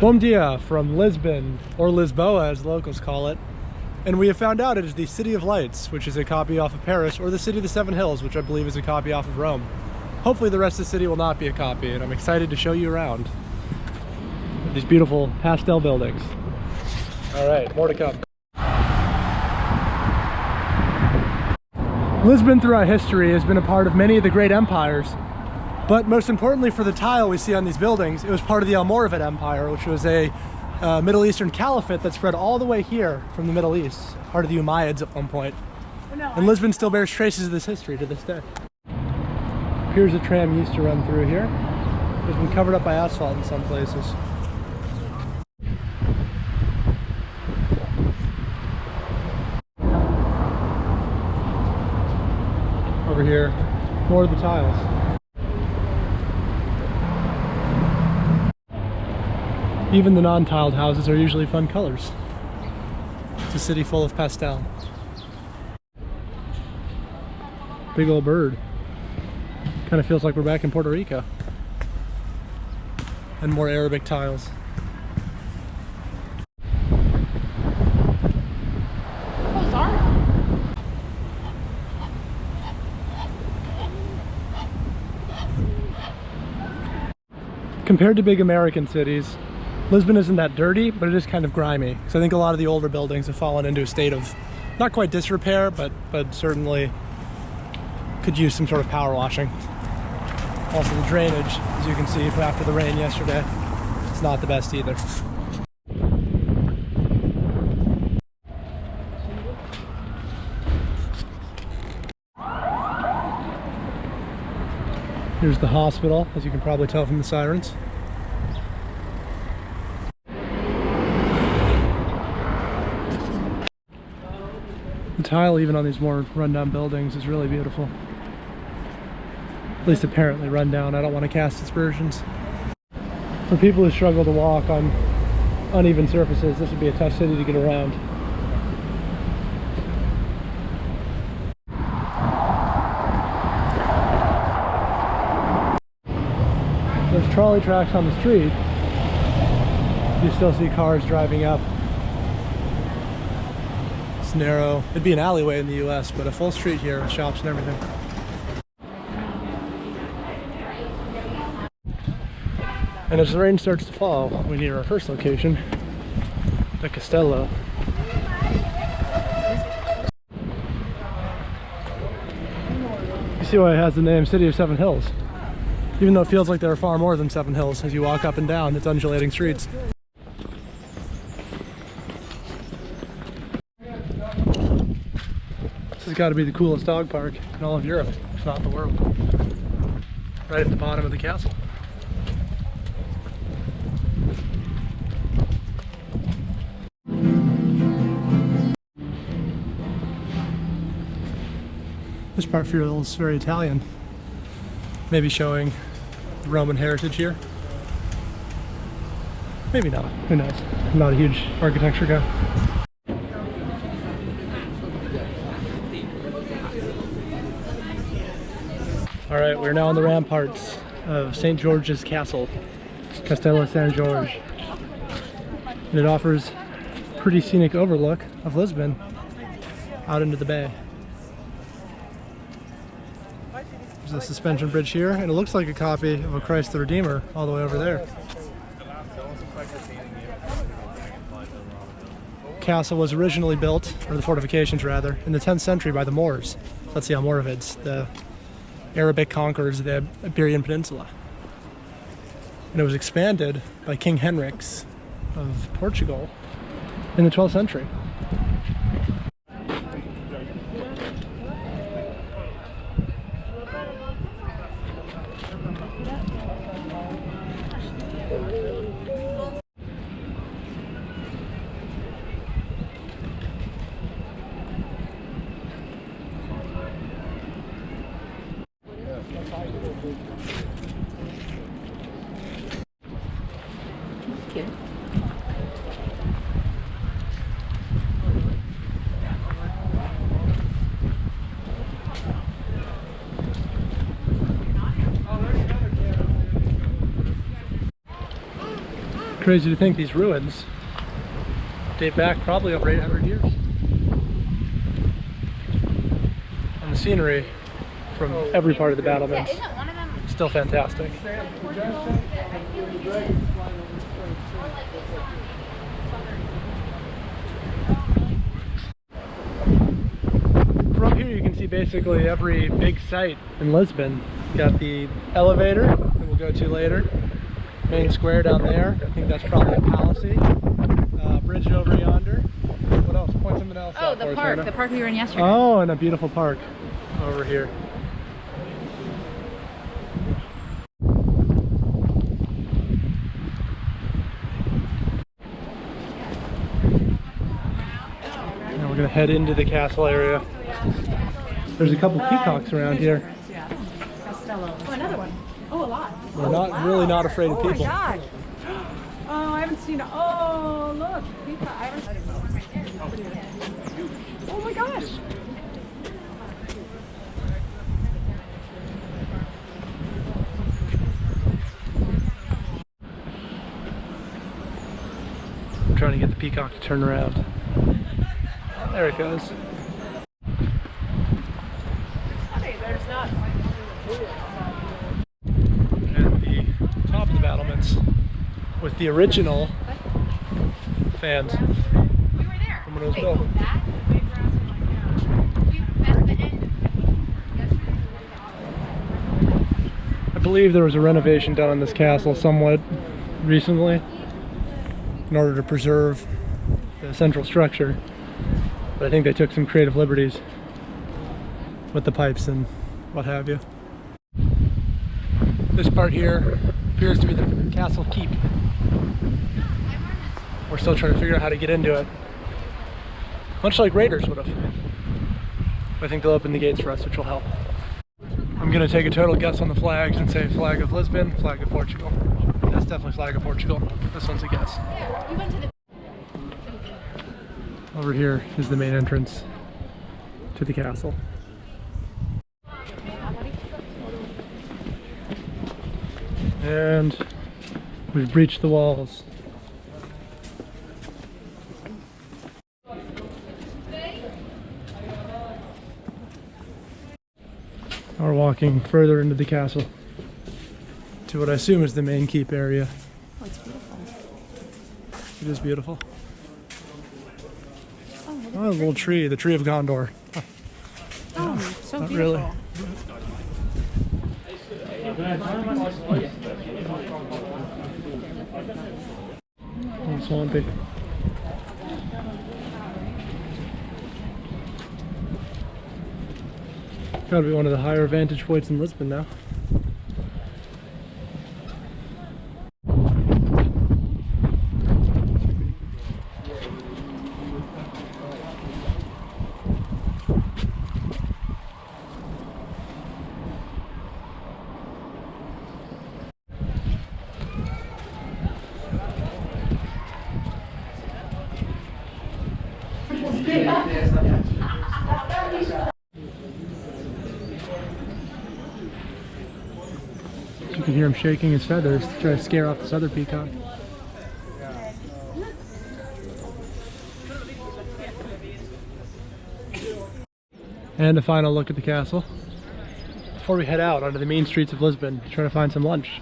Bom dia from Lisbon, or Lisboa as locals call it. And we have found out it is the City of Lights, which is a copy off of Paris, or the City of the Seven Hills, which I believe is a copy off of Rome. Hopefully the rest of the city will not be a copy, and I'm excited to show you around these beautiful pastel buildings. All right, more to come. Lisbon throughout history has been a part of many of the great empires, but most importantly for the tile we see on these buildings, it was part of the Almoravid Empire, which was a Middle Eastern caliphate that spread all the way here from the Middle East, part of the Umayyads at one point. And Lisbon still bears traces of this history to this day. Here's a tram used to run through here. It's been covered up by asphalt in some places. Over here, more of the tiles. Even the non-tiled houses are usually fun colors. It's a city full of pastel. Big old bird. Kind of feels like we're back in Puerto Rico. And more Arabic tiles. Compared to big American cities, Lisbon isn't that dirty, but it is kind of grimy. So I think a lot of the older buildings have fallen into a state of not quite disrepair, but certainly could use some sort of power washing. Also the drainage, as you can see from after the rain yesterday, it's not the best either. Here's the hospital, as you can probably tell from the sirens. The tile even on these more rundown buildings is really beautiful. At least apparently rundown. I don't want to cast aspersions. For people who struggle to walk on uneven surfaces, this would be a tough city to get around. There's trolley tracks on the street. You still see cars driving up. It's narrow. It'd be an alleyway in the US, but a full street here with shops and everything. And as the rain starts to fall, we near our first location, the Castello. You see why it has the name City of Seven Hills. Even though it feels like there are far more than 7 hills as you walk up and down its undulating streets. This has got to be the coolest dog park in all of Europe, if not the world. Right at the bottom of the castle. This part feels very Italian. Maybe showing the Roman heritage here. Maybe not. Who knows? I'm not a huge architecture guy. All right, we're now on the ramparts of St. George's Castle, Castello San Jorge. And it offers a pretty scenic overlook of Lisbon out into the bay. There's a suspension bridge here, and it looks like a copy of a Christ the Redeemer all the way over there. Castle was originally built, or the fortifications rather, in the 10th century by the Moors. That's the Almoravids, the Arabic conquerors of the Iberian Peninsula. And it was expanded by King Henrix of Portugal in the 12th century. Crazy to think these ruins date back probably over 800 years. And the scenery from every part of the battlements still fantastic. From here you can see basically every big site in Lisbon. Got the elevator that we'll go to later. Main square down there. I think that's probably a palisade. Bridge over yonder. What else? Point something else out. Oh, the park. The park we were in yesterday. Oh, and a beautiful park over here. Now we're going to head into the castle area. There's a couple peacocks around here. Oh, another one. Oh, a lot. We're really not afraid of people. Oh my gosh. Oh, I haven't seen it. Oh, look. Peacock. I haven't. Oh my gosh. I'm trying to get the peacock to turn around. There it goes. There's not. And the top of the battlements with the original fans We were there. from when it was built. I believe there was a renovation done on this castle somewhat recently in order to preserve the central structure, but I think they took some creative liberties with the pipes and what have you. This part here appears to be the castle keep. We're still trying to figure out how to get into it, much like raiders would have. I think they'll open the gates for us, which will help. I'm gonna take a total guess on the flags and say flag of Lisbon, flag of Portugal. That's definitely flag of Portugal. This one's a guess. Over here is the main entrance to the castle. And we've breached the walls. Now we're walking further into the castle to what I assume is the main keep area. Oh, it's beautiful. It is beautiful. Oh, a little tree, the tree of Gondor. Oh, so Not beautiful. really. Oh, swampy. Gotta be one of the higher vantage points in Lisbon now. You can hear him shaking his feathers to try to scare off this other peacock. And a final look at the castle before we head out onto the main streets of Lisbon to try to find some lunch.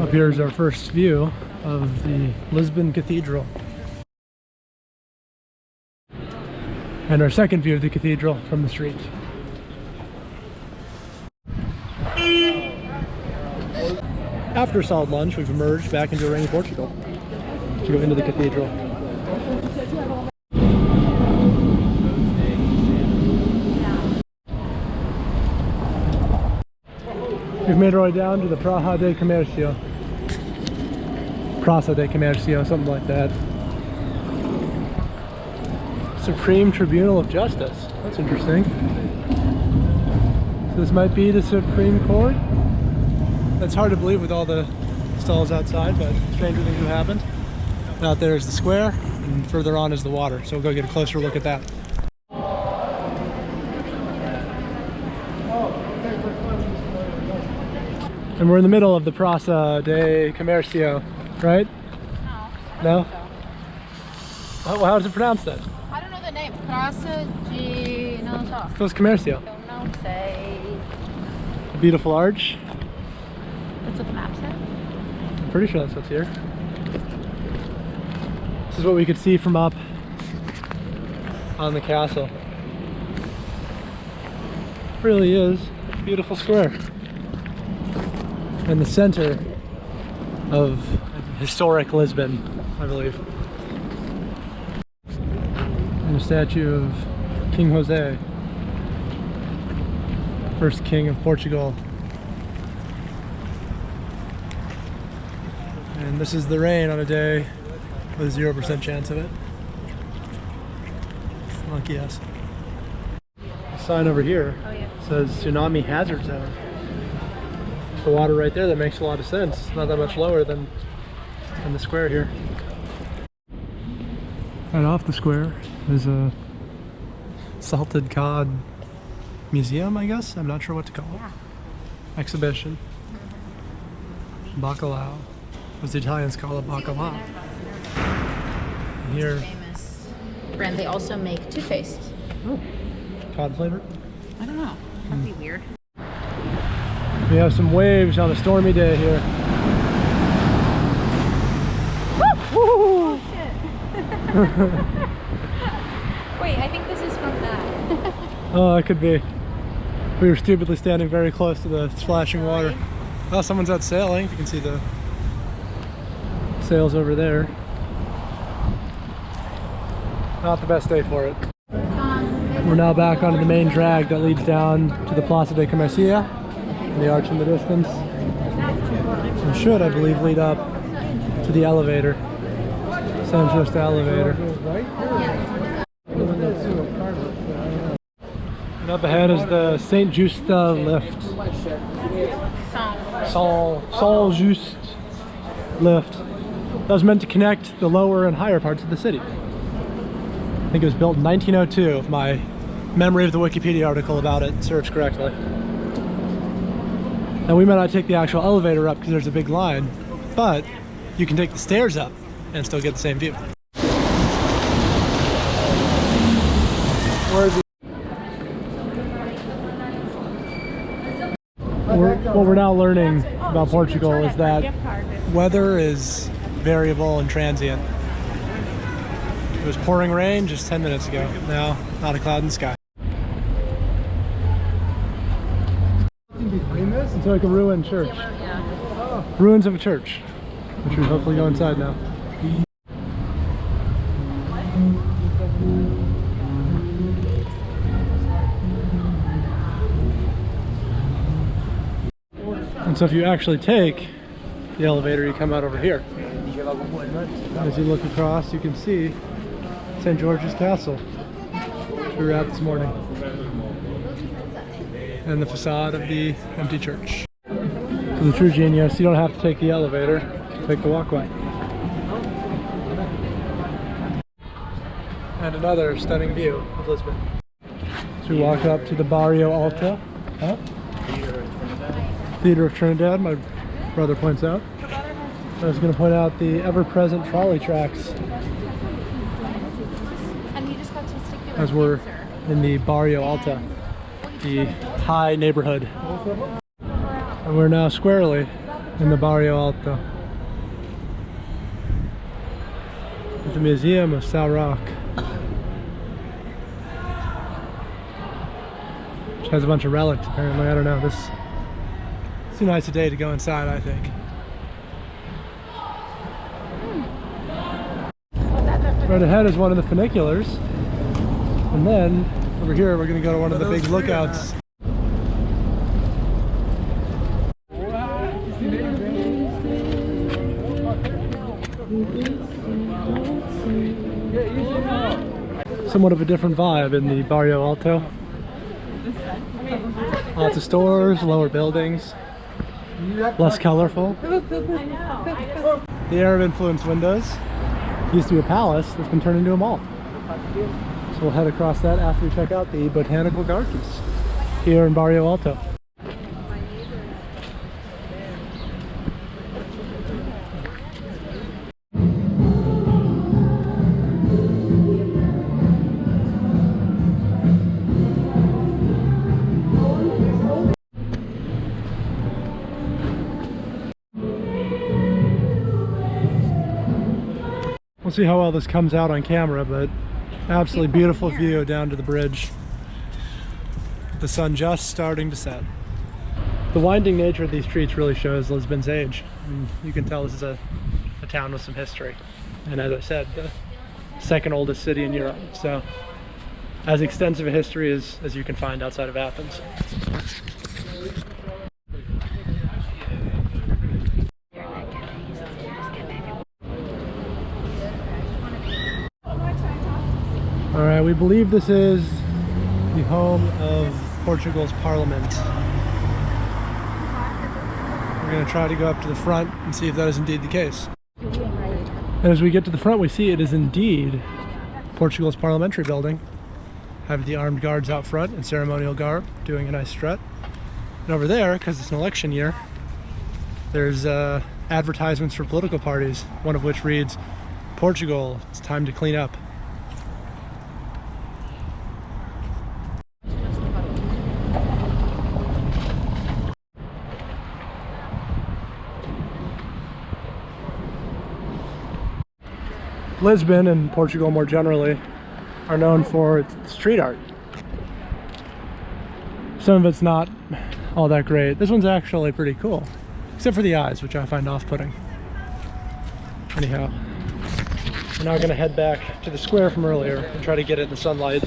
Up here is our first view of the Lisbon Cathedral. And our second view of the cathedral from the street. After solid lunch, we've emerged back into rainy Portugal to go into the cathedral. We've made our way down to the Praça de Comercio. Praça de Comercio, something like that. Supreme Tribunal of Justice. That's interesting. So this might be the Supreme Court. That's hard to believe with all the stalls outside, but stranger things have happened. And out there is the square, and further on is the water. So we'll go get a closer look at that. And we're in the middle of the Praça de Comercio, right? No. No? Oh, how does it pronounce that? I don't know the name. Praça de... No, so. Feels Comercio. Don't know. Say... A beautiful arch. That's what the map said. I'm pretty sure that's what's here. This is what we could see from up on the castle. It really is a beautiful square. In the center of historic Lisbon, I believe. And a statue of King Jose, first king of Portugal. And this is the rain on a day with a 0% chance of it. Lucky us. The sign over here says tsunami hazard zone. The water right there, that makes a lot of sense. It's not that much lower than the square here. Right off the square is a salted cod museum, I guess. I'm not sure what to call it. Exhibition. Bacalao. As the Italians call it, bacalao. And here, Famous brand. They also make toothpaste. oh, cod flavor. I don't know. That'd be weird. We have some waves on a stormy day here. Woo! Oh, shit. Wait, I think this is from that. Oh, it could be. We were stupidly standing very close to the splashing water. Oh, someone's out sailing. You can see the sails over there. Not the best day for it. We're now back onto the main drag that leads down to the Plaza de Comercia. The arch in the distance, and should, I believe, lead up to the elevator. San Justo elevator. And up ahead is the Saint Justa lift. Saint Just lift. That was meant to connect the lower and higher parts of the city. I think it was built in 1902, if my memory of the Wikipedia article about it serves correctly. Now we might not take the actual elevator up because there's a big line, but you can take the stairs up and still get the same view. What we're now learning about Portugal is that weather is variable and transient. It was pouring rain just 10 minutes ago. Now, not a cloud in the sky. It's like a ruined church. Ruins of a church, which we hopefully go inside now. And so if you actually take the elevator, you come out over here. As you look across, you can see St. George's Castle, which we were at this morning. And the facade of the empty church. So the true genius, you don't have to take the elevator, take the walkway. And another stunning view of Lisbon. So we walk up to the Barrio Alto. Huh? Theater of Trinidad, my brother points out. I was going to point out the ever-present trolley tracks as we're in the Barrio Alto, the high neighborhood. And we're now squarely in the Barrio Alto, at the Museum of Sal Roque, which has a bunch of relics apparently. I don't know, it's too nice a day to go inside, I think. Right ahead is one of the funiculars, and then over here we're going to go to one of the big lookouts. somewhat of a different vibe in the Barrio Alto. Lots of stores, lower buildings, less colorful. The Arab influenced windows used to be a palace that's been turned into a mall. So we'll head across that after we check out the botanical gardens here in Barrio Alto. We'll see how well this comes out on camera, but absolutely beautiful view down to the bridge. The sun just starting to set. The winding nature of these streets really shows Lisbon's age. You can tell this is a town with some history. And as I said, the second oldest city in Europe. So as extensive a history as you can find outside of Athens. All right, we believe this is the home of Portugal's parliament. We're going to try to go up to the front and see if that is indeed the case. And as we get to the front, we see it is indeed Portugal's parliamentary building. Have the armed guards out front in ceremonial garb doing a nice strut. And over there, because it's an election year, there's advertisements for political parties, one of which reads, "Portugal, it's time to clean up." Lisbon and Portugal more generally are known for its street art. Some of it's not all that great. This one's actually pretty cool, except for the eyes, which I find off-putting. Anyhow, we're now going to head back to the square from earlier and try to get it in the sunlight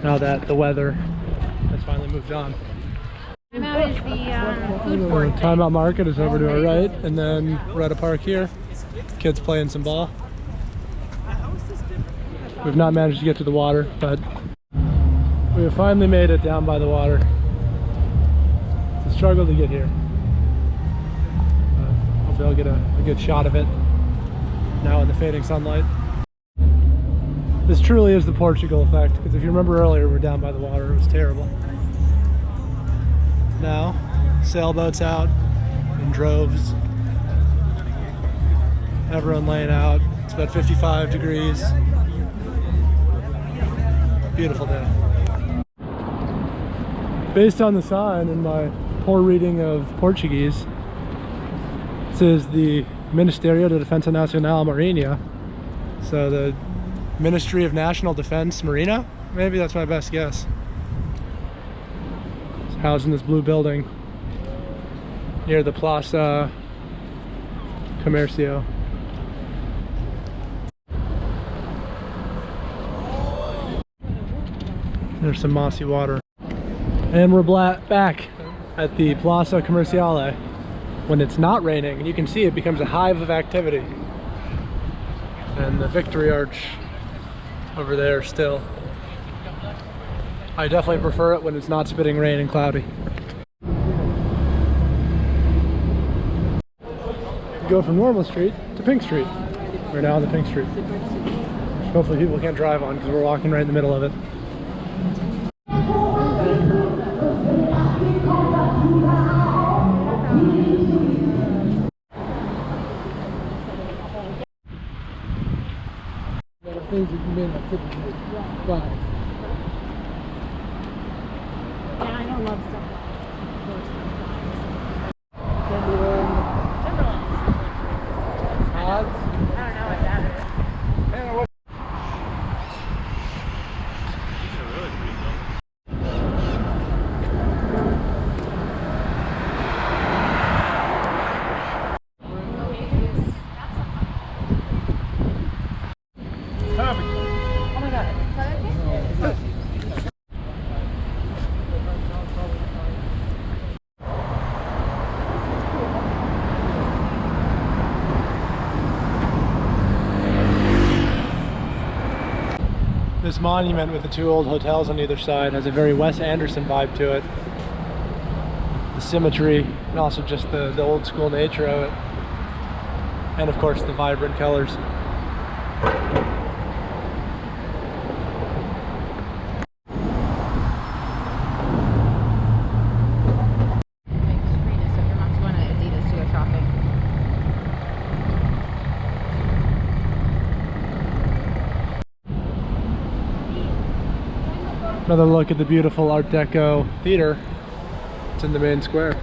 now that the weather has finally moved on. Timeout is the food court. Timeout Market is over to our right, and then we're at a park here. Kids playing some ball. We've not managed to get to the water, but we have finally made it down by the water. It's a struggle to get here. Hopefully I'll get a good shot of it now in the fading sunlight. This truly is the Portugal effect, because if you remember earlier, we were down by the water. It was terrible. Now, sailboats out in droves. Everyone laying out. It's about 55 degrees. Beautiful day. Based on the sign and my poor reading of Portuguese, this is the Ministerio de Defensa Nacional Marinha. So the Ministry of National Defense Marina? Maybe that's my best guess. It's housed in this blue building near the Plaza Comercio. There's some mossy water. And we're back at the Plaza Comerciale when it's not raining, and you can see it becomes a hive of activity. And the Victory Arch over there still. I definitely prefer it when it's not spitting rain and cloudy. We go from Normal Street to Pink Street. We're now on the Pink Street. Hopefully people can't drive on because we're walking right in the middle of it. Things that you may not typically buy. Yeah, I don't love stuff like Timberland, odds. I don't know what that is. And what Oh my god. This monument with the two old hotels on either side has a very Wes Anderson vibe to it. The symmetry and also just the old school nature of it. And of course the vibrant colors. Another look at the beautiful Art Deco theater. It's in the main square.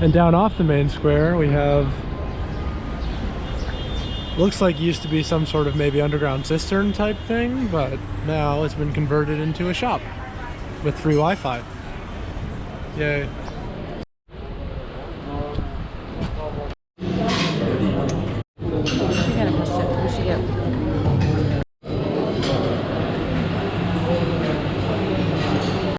And down off the main square we have, looks like used to be some sort of maybe underground cistern type thing, but now it's been converted into a shop with free Wi-Fi. Yay.